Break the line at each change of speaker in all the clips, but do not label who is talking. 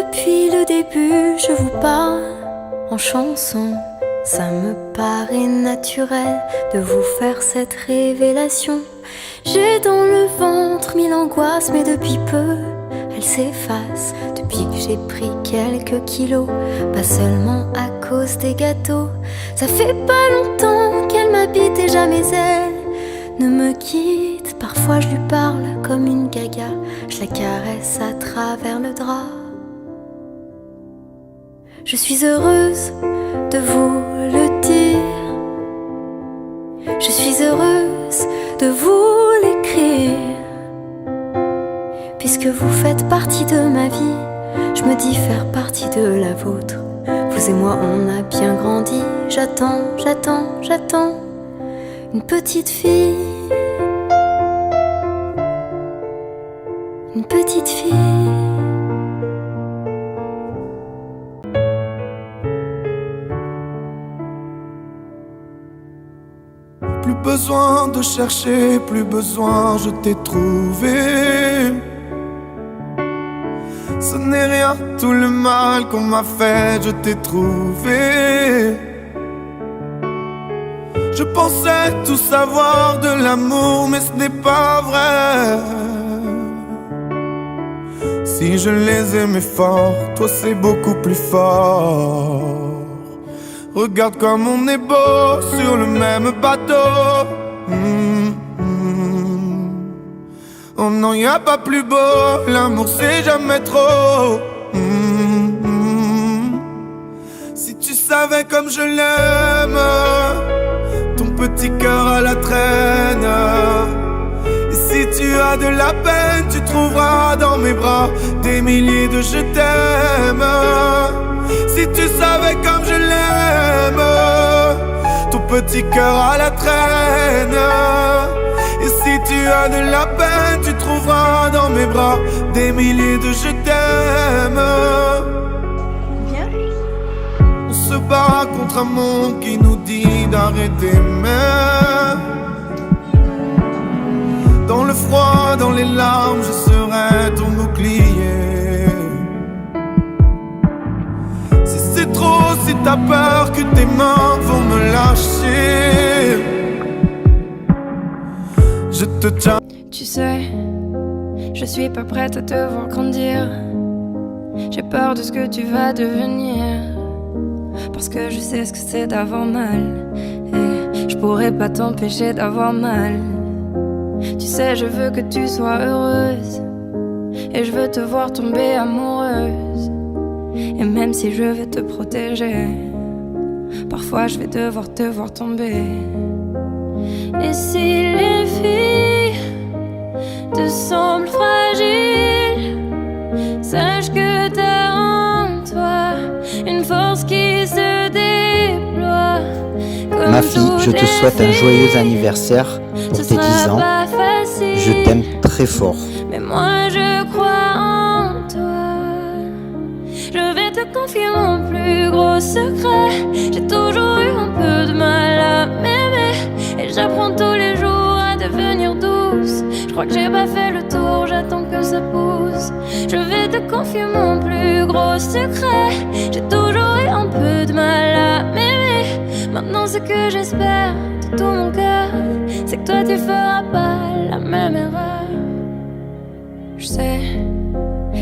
depuis le début, je vous parle en chanson. Ça me paraît naturel de vous faire cette révélation. J'ai dans le ventre mille angoisses, mais depuis peu, elles s'effacent. Depuis que j'ai pris quelques kilos, pas seulement à cause des gâteaux. Ça fait pas longtemps qu'elle m'habite et jamais elle ne me quitte. Parfois je lui parle comme une gaga, je la caresse à travers le drap. Je suis heureuse de vous le dire. Je suis heureuse de vous l'écrire. Puisque vous faites partie de ma vie, je me dis faire partie de la vôtre. Vous et moi on a bien grandi. J'attends, j'attends, j'attends une petite fille. Une petite fille.
Plus besoin de chercher, plus besoin, je t'ai trouvé. Ce n'est rien, tout le mal qu'on m'a fait, je t'ai trouvé. Je pensais tout savoir de l'amour, mais ce n'est pas vrai. Si je les aimais fort, toi c'est beaucoup plus fort. Regarde comme on est beau sur le même bateau. Oh non, y a pas plus beau, l'amour c'est jamais trop. Si tu savais comme je l'aime, ton petit cœur à la traîne. Et si tu as de la peine, tu trouveras dans mes bras des milliers de je t'aime. Si tu savais comme je l'aime, ton petit cœur à la traîne. Et si tu as de la peine, tu trouveras dans mes bras des milliers de je t'aime. On se bat contre un monde qui nous dit d'arrêter, mais dans le froid, dans les larmes, je serai ton bouclier. Si c'est trop, si t'as peur que tes mains vont me lâcher, je te tiens.
Tu sais, je suis pas prête à te voir grandir. J'ai peur de ce que tu vas devenir, parce que je sais ce que c'est d'avoir mal. Et je pourrais pas t'empêcher d'avoir mal. Tu sais, je veux que tu sois heureuse, et je veux te voir tomber amoureuse. Et même si je vais te protéger, parfois je vais devoir te voir tomber. Et si les filles te semblent fragiles, sache que t'as en toi une force qui se déploie.
Ma fille, je te souhaite un joyeux anniversaire pour tes 10 ans. Je t'aime très fort.
Mais moi je crois en toi. Je vais te confier mon plus gros secret. J'ai toujours eu un peu de mal à m'aimer, et j'apprends tous les jours à devenir douce. Je crois que j'ai pas fait le tour, j'attends que ça pousse. Je vais te confier mon plus gros secret. J'ai toujours eu un peu de mal à m'aimer. Maintenant ce que j'espère de tout mon cœur, c'est que toi tu feras pas la même erreur. Je sais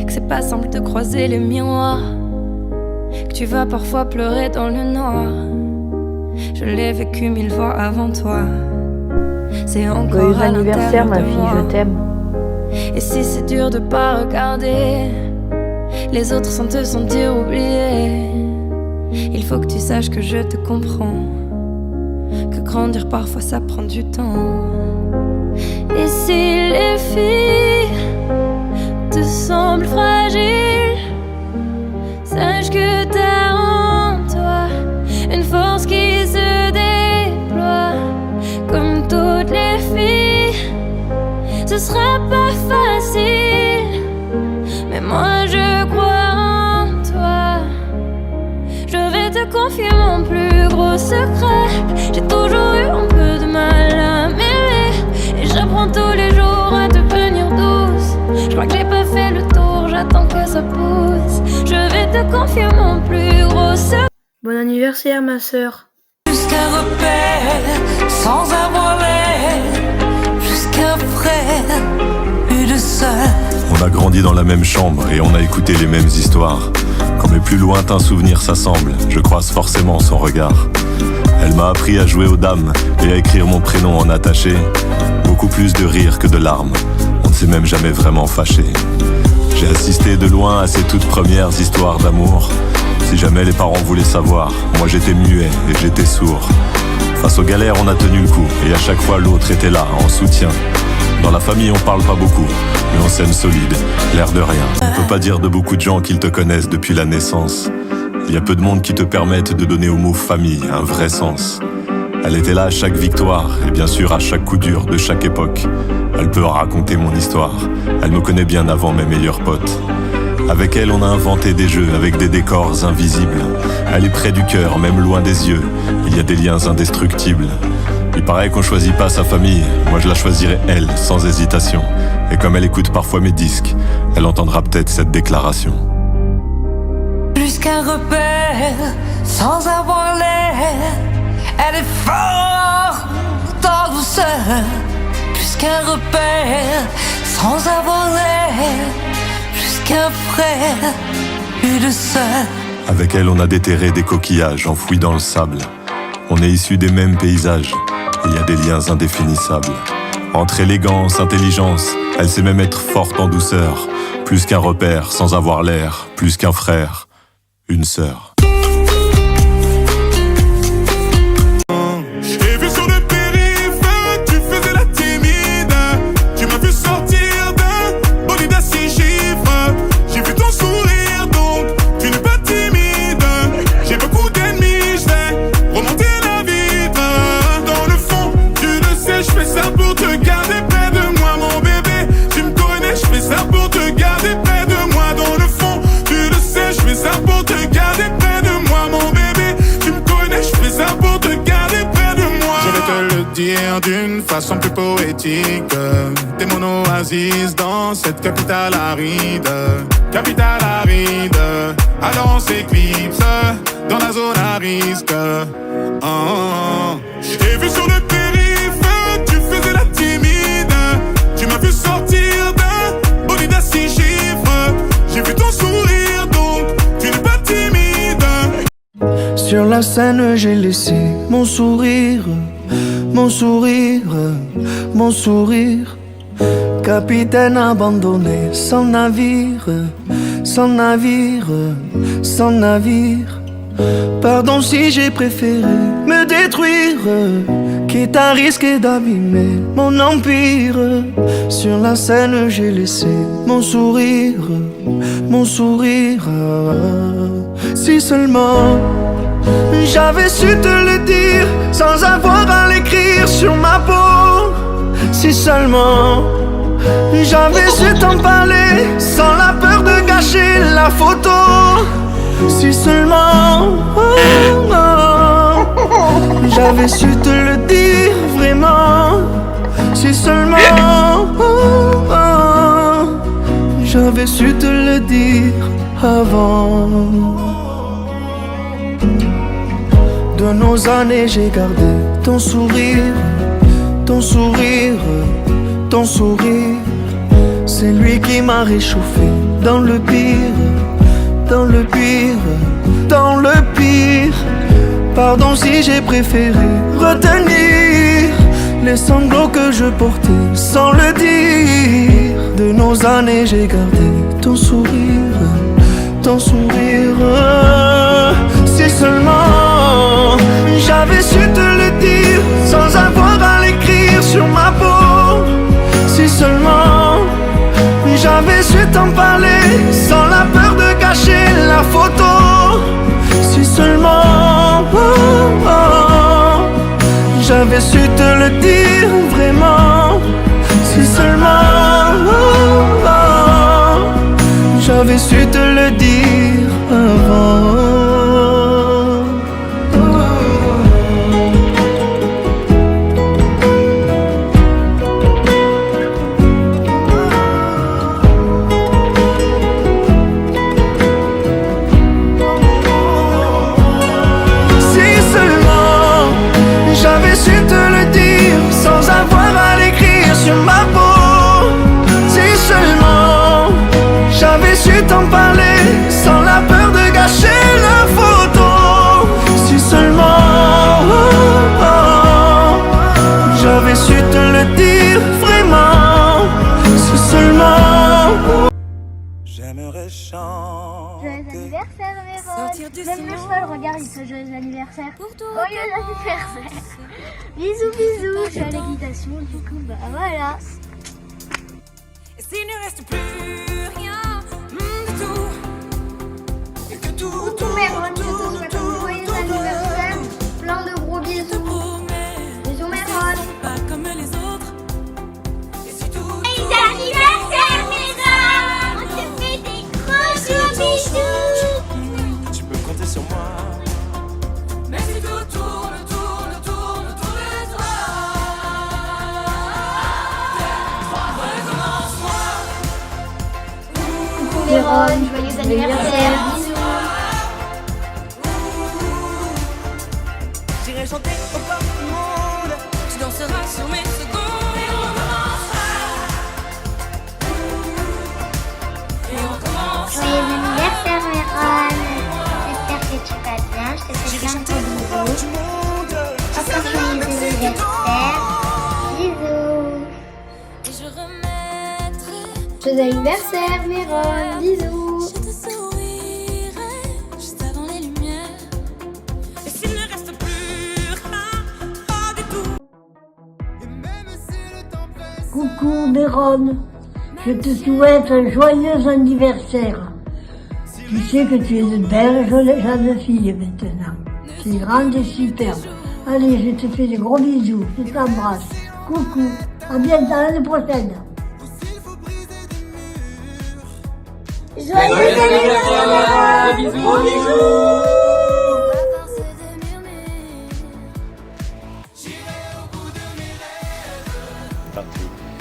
que c'est pas simple de croiser les miroirs, que tu vas parfois pleurer dans le noir. Je l'ai vécu 1000 fois avant toi. C'est encore
Joyeux
à
anniversaire ma
l'intérieur de
fille,
moi.
je t'aime.
Et si c'est dur de pas regarder les autres sans te sentir oublié, il faut que tu saches que je te comprends, que grandir parfois ça prend du temps. Et si les filles te semblent fragiles, sache que t'as en toi une force qui se déploie. Comme toutes les filles, ce sera pas facile, mais moi je crois en toi. Je vais te confier mon plus gros secret. J'ai toujours eu un peu de mal à m'aimer, et j'apprends tous les jours à devenir douce. Je crois que j'ai pas fait le tour, j'attends que ça pousse. je vais te confier mon plus gros secret.
Bon anniversaire ma sœur.
Jusqu'un repère, sans avoir l'air, jusqu'un frère, une sœur.
On a grandi dans la même chambre et on a écouté les mêmes histoires. Quand mes plus lointains souvenirs s'assemblent, je croise forcément son regard. Elle m'a appris à jouer aux dames et à écrire mon prénom en attaché. Beaucoup plus de rire que de larmes, on ne s'est même jamais vraiment fâché. J'ai assisté de loin à ces toutes premières histoires d'amour. Si jamais les parents voulaient savoir, moi j'étais muet et j'étais sourd. Face aux galères on a tenu le coup et à chaque fois l'autre était là en soutien. Dans la famille on parle pas beaucoup, mais on s'aime solide, l'air de rien. On peut pas dire de beaucoup de gens qu'ils te connaissent depuis la naissance. Il y a peu de monde qui te permettent de donner au mot famille un vrai sens. Elle était là à chaque victoire et bien sûr à chaque coup dur de chaque époque. Elle peut raconter mon histoire, elle me connaît bien avant mes meilleurs potes. Avec elle on a inventé des jeux avec des décors invisibles. Elle est près du cœur, même loin des yeux, il y a des liens indestructibles. Il paraît qu'on choisit pas sa famille, moi je la choisirai elle, sans hésitation. Et comme elle écoute parfois mes disques, elle entendra peut-être cette déclaration.
Plus qu'un repère, sans avoir l'air, elle est forte en douceur. Plus qu'un repère, sans avoir l'air, plus qu'un frère, une sœur.
Avec elle on a déterré des coquillages enfouis dans le sable. On est issus des mêmes paysages, il y a des liens indéfinissables. Entre élégance, intelligence, elle sait même être forte en douceur. Plus qu'un repère, sans avoir l'air, plus qu'un frère, une sœur.
J'ai vu sur le périph', tu faisais la timide. Tu m'as vu sortir d'un bolide à 6 chiffres. J'ai vu ton sourire donc tu n'es pas timide. J'ai beaucoup d'ennemis, je vais remonter la vitre. Dans le fond, tu le sais, je fais ça pour te garder près de moi, mon bébé. Tu me connais, je fais ça pour te garder près de moi. Dans le fond, tu le sais, je fais ça pour te garder près de moi, mon bébé. Tu me connais, je fais ça pour te garder près de moi. Je vais te le dire d'une façon plus poétique. T'es mon oasis dans cette capitale aride. Capitale aride, alors on s'éclipse dans la zone à risque. Oh, oh. J'ai vu sur le périph', tu faisais la timide. Tu m'as vu sortir d'un bolide à 6 chiffres. J'ai vu ton sourire donc tu n'es pas timide.
Sur la scène j'ai laissé mon sourire, mon sourire, mon sourire. Capitaine abandonné, sans navire, sans navire, sans navire. Pardon si j'ai préféré me détruire, quitte à risquer d'abîmer mon empire. Sur la scène j'ai laissé mon sourire, mon sourire. Si seulement j'avais su te le dire sans avoir à l'écrire sur ma peau. Si seulement j'avais su t'en parler sans la peur de gâcher la photo. Si seulement j'avais su te le dire vraiment. Si seulement j'avais su te le dire avant. De nos années j'ai gardé ton sourire, ton sourire, ton sourire. C'est lui qui m'a réchauffé dans le pire, dans le pire, dans le pire. Pardon si j'ai préféré retenir les sanglots que je portais sans le dire. De nos années j'ai gardé ton sourire, ton sourire. Si seulement j'avais su te le dire sans avoir à l'écrire sur ma peau. Si seulement j'avais su t'en parler sans la peur de gâcher la photo. Si seulement j'avais su te le dire vraiment. Si seulement j'avais su te le dire avant.
chante.
Joyeux anniversaire, Véron. Même le cheval, regarde, il fait joyeux anniversaire. Joyeux anniversaire. Bisous, bisous. Je suis à l'équitation, du coup, bah voilà.
Et s'il ne reste plus rien du tout, et que tout,
Coucou, Véron, je te souhaite un joyeux anniversaire. Plein de gros bisous. Bisous, Véron.
pas comme les autres. Et si tout
Joyeux anniversaire, Véron. On te fait des gros bisous.
Tu peux compter sur moi.
mais si tout tourne de toi, recommence-moi.
Coucou, Véron, joyeux anniversaire. Bisous.
J'irai chanter au bord du monde.
Tu danseras sur mes secondes et on recommencera. Et on recommencera.
Joyeux anniversaire, Véron. J'espère que tu vas bien. Je te fais plein de gros bisous. Encore joyeux anniversaire. Bisous.
Et je remettrai,
Joyeux anniversaire, Véron. Bisous.
je te sourirai juste avant les lumières. Et s'il ne reste plus rien du tout.
Et même si le temps presse.
Coucou Véron, je te souhaite un joyeux anniversaire. Tu sais que tu es une belle jeune fille maintenant. Tu es grande et superbe. Allez, je te fais des gros bisous, je t'embrasse. Coucou, à bientôt l'année prochaine.
Joyeux anniversaire, Véron.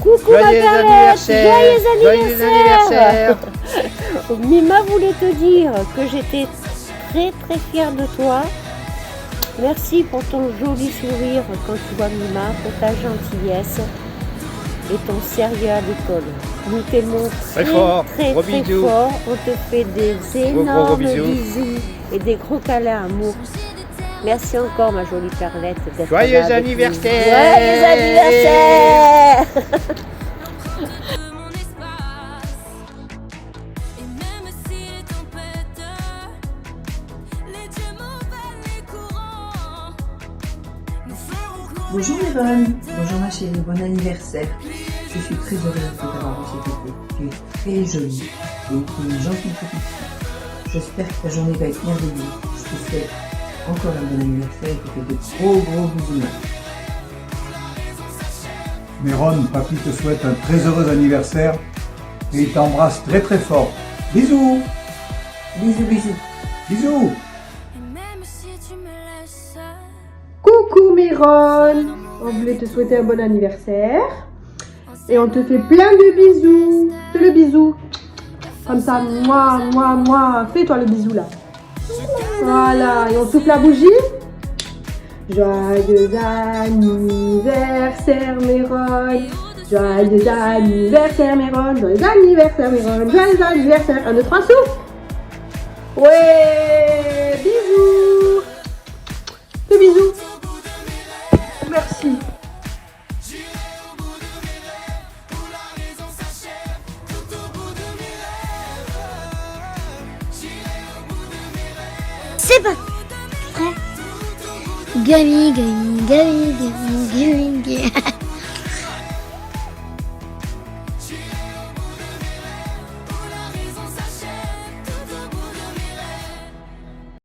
Coucou ma Carlette, joyeux anniversaire. Mima voulait te dire que j'étais très très fière de toi. Merci pour ton joli sourire quand tu vois Mima, pour ta gentillesse et ton sérieux à l'école. Nous t'aimons très
fort.
très
Gros
très
bisous.
fort. On te fait des
Gros
énormes
bisous.
bisous et des gros câlins amour. Merci encore ma jolie Carlette d'être
Joyeux
là avec nous.
anniversaire.
Joyeux anniversaire.
De mon espace. Et même si les tempêtes, les dieux m'envolent les courants, nous ferons
Bonjour Véron, bonjour ma chérie, bon anniversaire. Je suis très heureuse de t'avoir vu cet été. Tu es très jolie et tu es une gentille petite fille. J'espère que ta journée va être merveilleuse. Je te souhaite encore un bon anniversaire et te fais de gros bisous.
Véron, papy te souhaite un très heureux anniversaire et il t'embrasse très très fort. Bisous.
Bisous.
Bisous.
Et même si tu me laisses,
Coucou Méron, on voulait te souhaiter un bon anniversaire et on te fait plein de bisous. Fais le bisou. Comme ça, moi. Fais-toi le bisou là. Voilà, et on souffle la bougie. Joyeux anniversaire Méron. Joyeux anniversaire Méron. Joyeux anniversaire Méron. Joyeux anniversaire. 1, 2, 3, souffle. Ouais, bisous. Fais bisous. Merci.
C'est pas vrai. Gami.